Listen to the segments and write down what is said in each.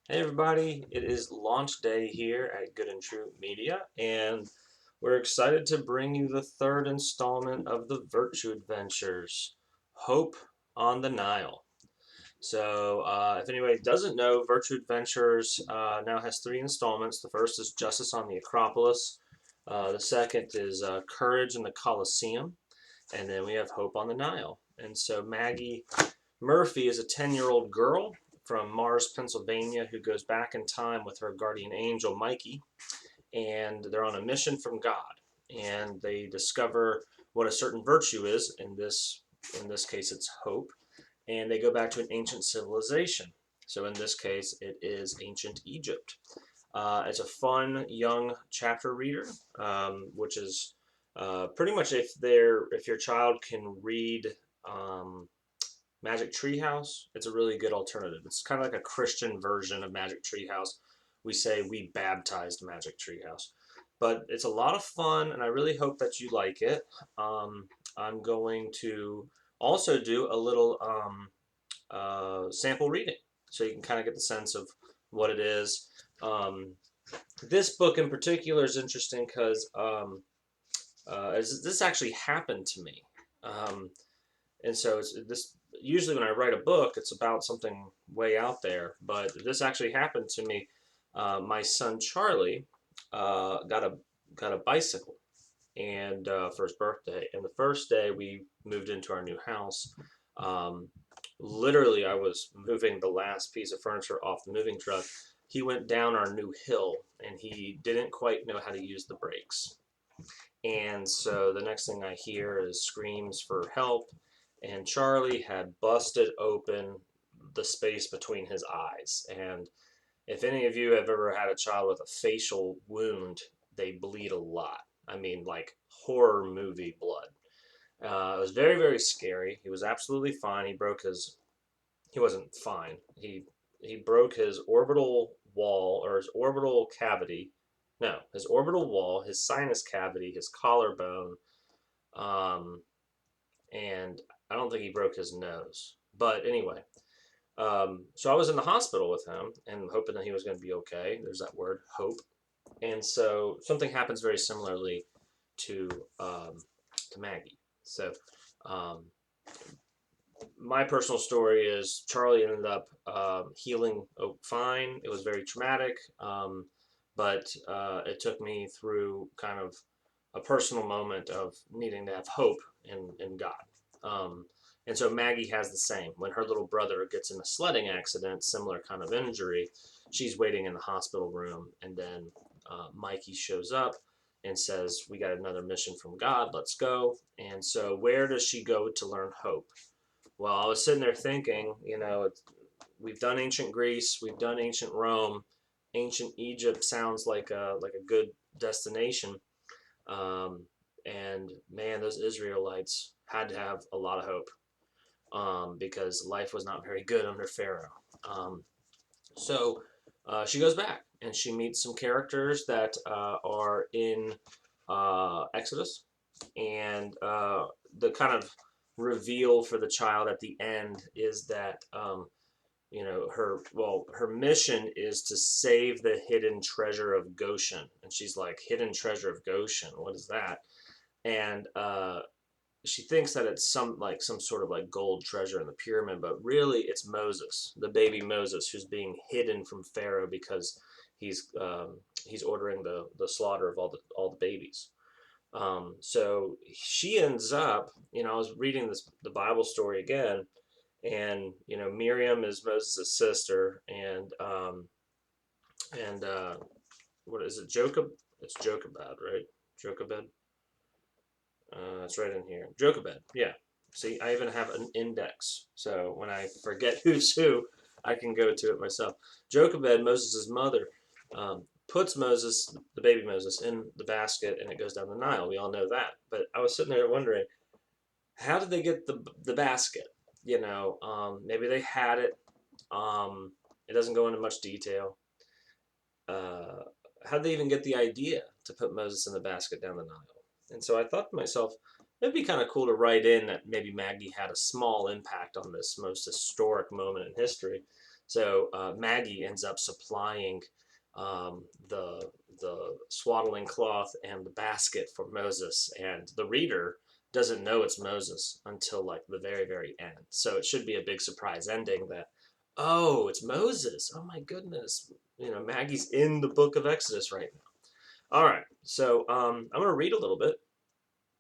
Hey everybody, it is launch day here at Good and True Media, and we're excited to bring you the third installment of the Virtue Adventures, Hope on the Nile. If anybody doesn't know, Virtue Adventures now has three installments. The first is Justice on the Acropolis, the second is Courage in the Colosseum, and then we have Hope on the Nile. And so Maggie Murphy is a 10-year-old girl from Mars, Pennsylvania, who goes back in time with her guardian angel, Mikey, and they're on a mission from God. And they discover what a certain virtue is. In this case, it's hope. And they go back to an ancient civilization. So in this case, it is ancient Egypt. It's a fun young chapter reader, which is pretty much if your child can read um, Magic Treehouse, it's a really good alternative. It's kind of like a Christian version of Magic Treehouse. We say we baptized Magic Treehouse. But it's a lot of fun, and I really hope that you like it. I'm going to also do a little sample reading so you can kind of get the sense of what it is. Um, this book in particular is interesting because this actually happened to me. Um, and so this usually when I write a book, it's about something way out there. But this actually happened to me. My son Charlie got a bicycle, and for his birthday. And the first day we moved into our new house, um, literally I was moving the last piece of furniture off the moving truck. He went down our new hill, and he didn't quite know how to use the brakes. And so the next thing I hear is screams for help, and Charlie had busted open the space between his eyes. And if any of you have ever had a child with a facial wound, they bleed a lot. I mean, like horror movie blood. It was very, very scary. He was absolutely fine. He wasn't fine. He broke his orbital wall or his orbital cavity. No, his orbital wall, his sinus cavity, his collarbone, um, and I don't think he broke his nose. But anyway, so I was in the hospital with him and hoping that he was going to be okay. There's that word, hope. And so something happens very similarly to um, to Maggie. So um, my personal story is Charlie ended up healing fine. It was very traumatic, but it took me through kind of a personal moment of needing to have hope in God. And so Maggie has the same. When her little brother gets in a sledding accident, similar kind of injury, she's waiting in the hospital room, and then Mikey shows up and says, "We got another mission from God. Let's go." And so, where does she go to learn hope? Well, I was sitting there thinking, we've done ancient Greece, we've done ancient Rome, ancient Egypt sounds like a good destination. Um, and man, those Israelites had to have a lot of hope because life was not very good under Pharaoh. Um, so she goes back and she meets some characters that are in Exodus, and the kind of reveal for the child at the end is that her mission is to save the hidden treasure of Goshen, and she's like, hidden treasure of Goshen, what is that? And she thinks that it's some sort of like gold treasure in the pyramid, but really it's Moses, the baby Moses, who's being hidden from Pharaoh because he's ordering the slaughter of all the babies. So she ends up, I was reading the Bible story again, and Miriam is Moses' sister, and what is it, Jocheb? It's Jochebed, right? Jochebed. It's right in here. Jochebed. Yeah. See, I even have an index, so when I forget who's who, I can go to it myself. Jochebed, Moses' mother, puts Moses, the baby Moses, in the basket, and it goes down the Nile. We all know that. But I was sitting there wondering, how did they get the basket? Maybe they had it. It doesn't go into much detail. Uh, how did they even get the idea to put Moses in the basket down the Nile? And so I thought to myself, it'd be kind of cool to write in that maybe Maggie had a small impact on this most historic moment in history. So Maggie ends up supplying um, the the swaddling cloth and the basket for Moses, and the reader doesn't know it's Moses until like the very end. So it should be a big surprise ending that, oh, it's Moses. Oh my goodness. Maggie's in the book of Exodus right now. All right. So I'm going to read a little bit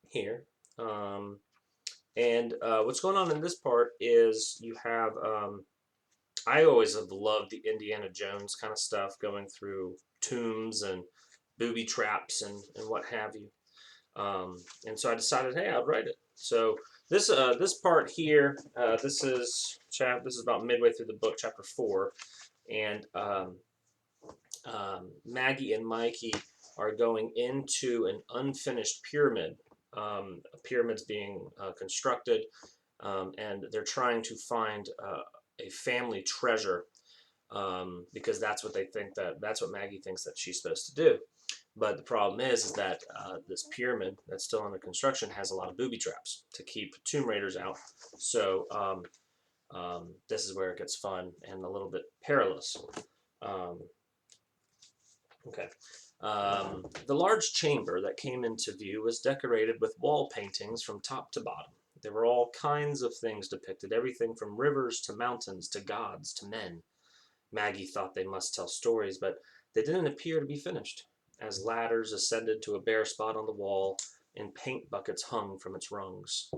here. Um, and what's going on in this part is you have, I always have loved the Indiana Jones kind of stuff, going through tombs and booby traps and what have you. And so I decided, hey, I'll write it. So this part here, this is about midway through the book, chapter 4, and Maggie and Mikey are going into an unfinished pyramid. Pyramids being constructed, and they're trying to find a family treasure, because that's what Maggie thinks that she's supposed to do. But the problem is that this pyramid that's still under construction has a lot of booby traps to keep tomb raiders out. So this is where it gets fun and a little bit perilous. Um, okay. The large chamber that came into view was decorated with wall paintings from top to bottom. There were all kinds of things depicted, everything from rivers to mountains to gods to men. Maggie thought they must tell stories, but they didn't appear to be finished, as ladders ascended to a bare spot on the wall and paint buckets hung from its rungs.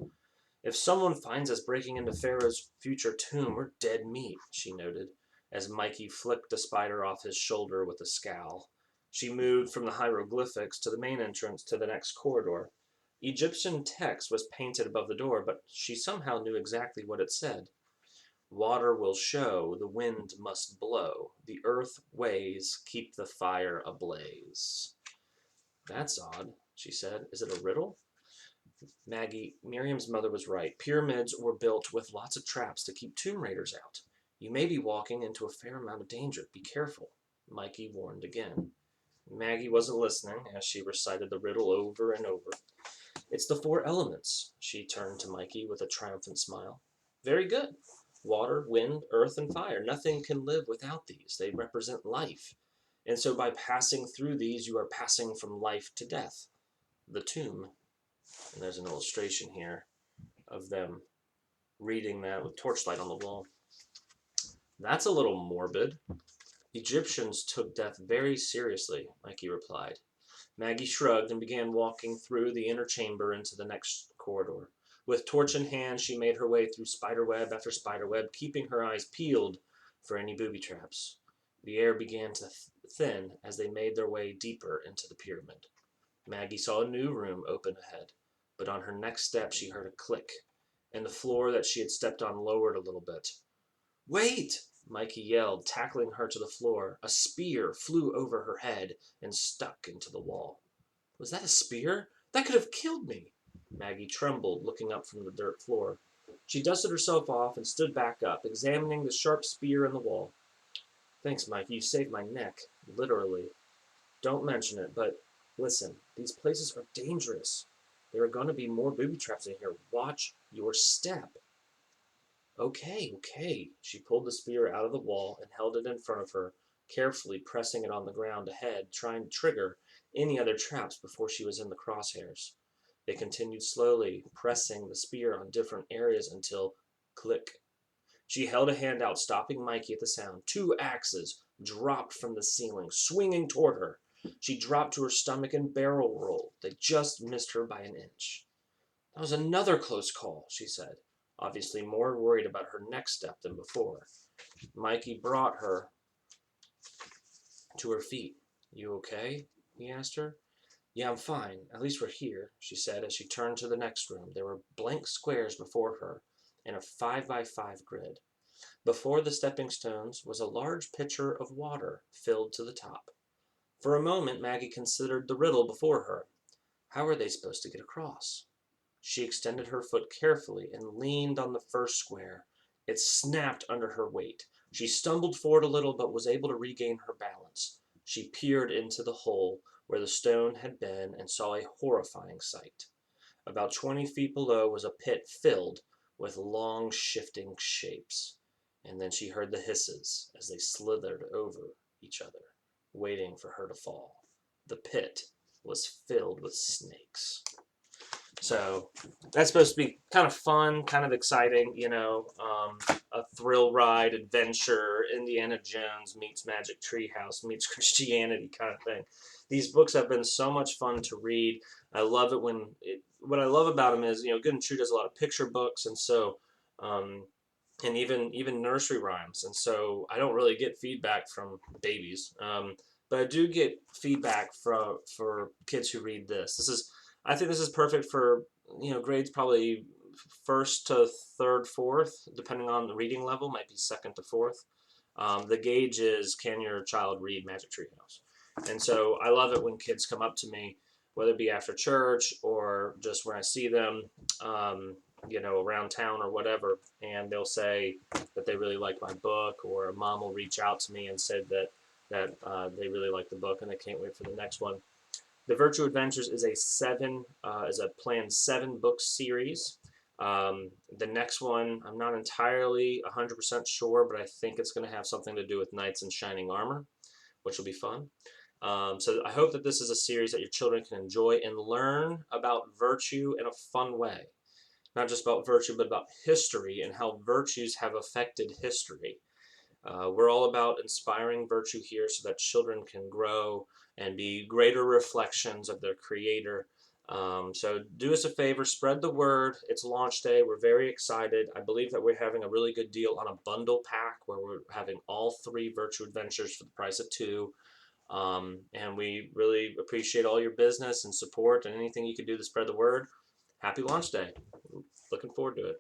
If someone finds us breaking into Pharaoh's future tomb, we're dead meat, she noted, as Mikey flicked a spider off his shoulder with a scowl. She moved from the hieroglyphics to the main entrance to the next corridor. Egyptian text was painted above the door, but she somehow knew exactly what it said. Water will show, the wind must blow, the earth ways keep the fire ablaze. That's odd, she said. Is it a riddle? Maggie, Miriam's mother was right. Pyramids were built with lots of traps to keep tomb raiders out. You may be walking into a fair amount of danger. Be careful, Mikey warned again. Maggie wasn't listening as she recited the riddle over and over. It's the 4 elements. She turned to Mikey with a triumphant smile. Very good. Water, wind, earth, and fire. Nothing can live without these. They represent life. And so by passing through these, you are passing from life to death. The tomb. And there's an illustration here of them reading that with torchlight on the wall. That's a little morbid. Egyptians took death very seriously, Mikey replied. Maggie shrugged and began walking through the inner chamber into the next corridor. With torch in hand, she made her way through spiderweb after spiderweb, keeping her eyes peeled for any booby traps. The air began to thin as they made their way deeper into the pyramid. Maggie saw a new room open ahead, but on her next step she heard a click, and the floor that she had stepped on lowered a little bit. Wait! Mikey yelled, tackling her to the floor. A spear flew over her head and stuck into the wall. Was that a spear? That could have killed me. Maggie trembled, looking up from the dirt floor. She dusted herself off and stood back up, examining the sharp spear in the wall. Thanks, Mikey. You saved my neck. Literally. Don't mention it, but listen, these places are dangerous. There are going to be more booby traps in here. Watch your step. Okay. She pulled the spear out of the wall and held it in front of her, carefully pressing it on the ground ahead, trying to trigger any other traps before she was in the crosshairs. They continued slowly, pressing the spear on different areas until click. She held a hand out, stopping Mikey at the sound. 2 axes dropped from the ceiling, swinging toward her. She dropped to her stomach and barrel rolled. They just missed her by an inch. That was another close call, she said, obviously more worried about her next step than before. Mikey brought her to her feet. You okay? He asked her. Yeah, I'm fine. At least we're here, she said as she turned to the next room. There were blank squares before her and a 5x5 grid. Before the stepping stones was a large pitcher of water filled to the top. For a moment, Maggie considered the riddle before her. How were they supposed to get across? She extended her foot carefully and leaned on the first square. It snapped under her weight. She stumbled forward a little but was able to regain her balance. She peered into the hole where the stone had been and saw a horrifying sight. About 20 feet below was a pit filled with long, shifting shapes. And then she heard the hisses as they slithered over each other, waiting for her to fall. The pit was filled with snakes. So that's supposed to be kind of fun, kind of exciting, a thrill ride, adventure, Indiana Jones meets Magic Treehouse meets Christianity kind of thing. These books have been so much fun to read. I love it what I love about them is, Good and True does a lot of picture books, and so, um, and even nursery rhymes, and so I don't really get feedback from babies, but I do get feedback for kids who read this. I think this is perfect for grades probably first to third, fourth, depending on the reading level. Might be second to fourth. The gauge is, can your child read Magic Treehouse? And so I love it when kids come up to me, whether it be after church or just when I see them, around town or whatever, and they'll say that they really like my book, or a mom will reach out to me and said that they really like the book and they can't wait for the next one. The Virtue Adventures is a planned 7 book series. The next one, I'm not entirely 100% sure, but I think it's going to have something to do with knights in shining armor, which will be fun. So I hope that this is a series that your children can enjoy and learn about virtue in a fun way. Not just about virtue, but about history and how virtues have affected history. We're all about inspiring virtue here so that children can grow and be greater reflections of their creator. So do us a favor, spread the word. It's launch day. We're very excited. I believe that we're having a really good deal on a bundle pack where we're having all 3 virtue adventures for the price of 2. And we really appreciate all your business and support and anything you can do to spread the word. Happy launch day. Looking forward to it.